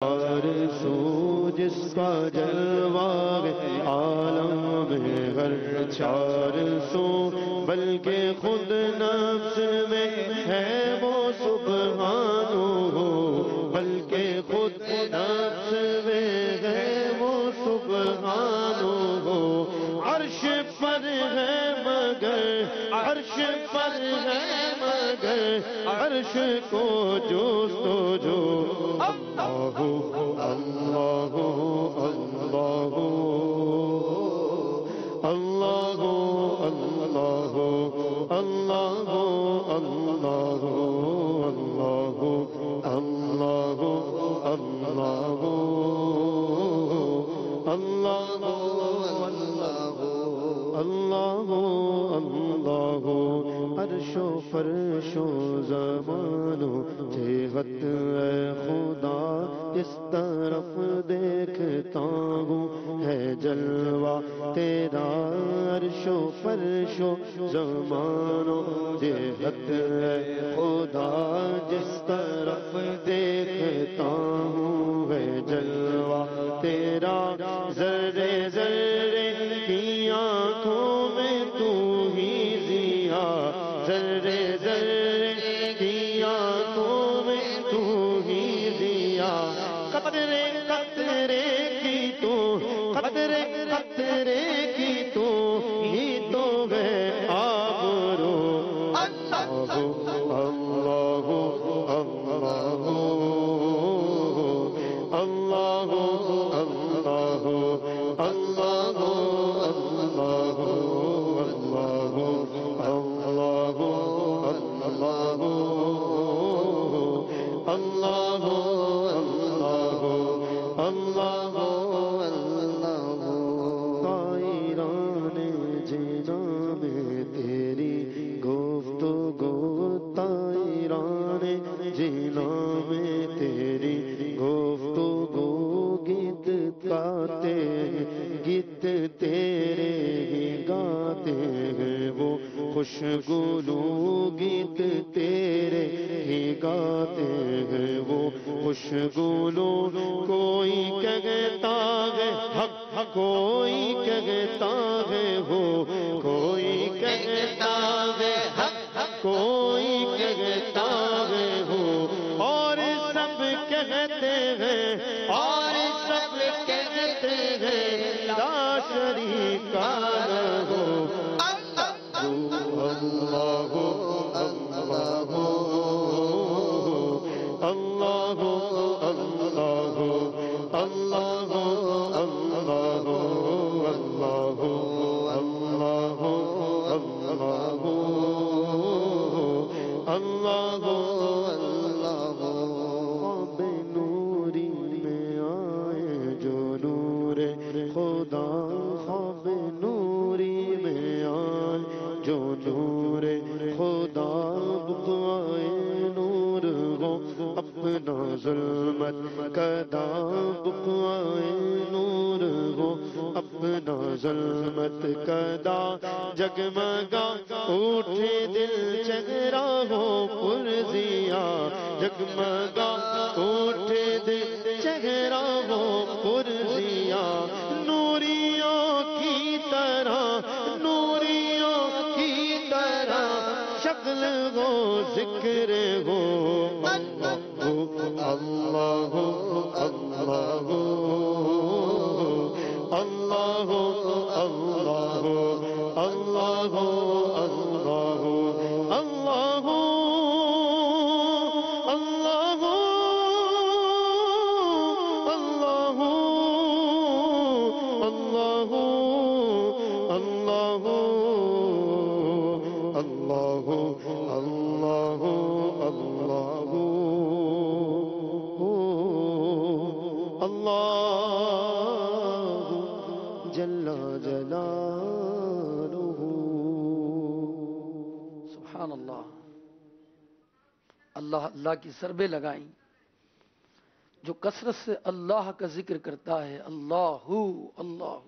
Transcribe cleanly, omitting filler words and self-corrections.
ہر سو جس کا جلوہ عالم میں ہر چار سو بلکہ خود نفس میں ہے وہ سبحانہ ہو، بلکہ خود نفس میں ہے وہ سبحانہ ہو۔ عرش پر ہے مگر عرش پر ہے مگر عرش کو جستجو اللہ اللہ اللہ اللہ اللہ اللہ اللہ اللہ اللہ اللہ اللہ اللہ عرش و فرش و زمان و جہت اے خدا اس طرف دیکھتا ہوں ہے جلوہ تیرا عرش و فرش و زمان و جہت اے خدا جس طرف دیکھتا ہوں ہے جلوہ تیرا ذرے ذرے کی آنکھوں میں تو ہی ضیا، ذرے ذرے کی آنکھوں میں تو ہی ضیا، قطرے قطرے کی تو قطرے قطرے کی تو ہی تو ہے آبرو اللہ اللہ اللہ اللہ اللہ اللہ اللہ اللہ اللہ طائران جنا میں تیری گفتگو، طائران جنا میں تیری گفتگو، گیت گاتے گیت تیرے ہی گاتے ہیں وہ خوشگلو، گیت تیرے ہی گاتے ہیں وہ خوشگلو، کوئی کہتا ہے حق کوئی کہتا ہے ہو، کوئی کہتا ہے حق کوئی کہتا ہے ہو، اور سب کہتے ہیں اور سب کہتے ہیں لا شریک لہ اللہ اللہ اللہ اللہ اللہ اللہ اللہ بے نوری میں آئے جو نور خدا، خواب نوری میں آئے جو نور خدا، بقائے نور ہو اپنا ظلمت کدا، بقائے نور ہو اپنا ظلمت کدا، جگمگا اٹھے دل چہرہ ہو پرزیا، جگمگا اٹھے دل چہرہ ہو پرزیا، نوریوں کی طرح نوریوں کی طرح شکل ہو ذکر ہو اللہ اللہ اللہ اللہ اللہ اللہ اللہ اللہ اللہ اللہ اللہ اللہ اللہ اللہ اللہ جل جلالہ۔ سبحان اللہ، اللہ اللہ کی ضربیں لگائیں۔ جو کثرت سے اللہ کا ذکر کرتا ہے اللہ اللہ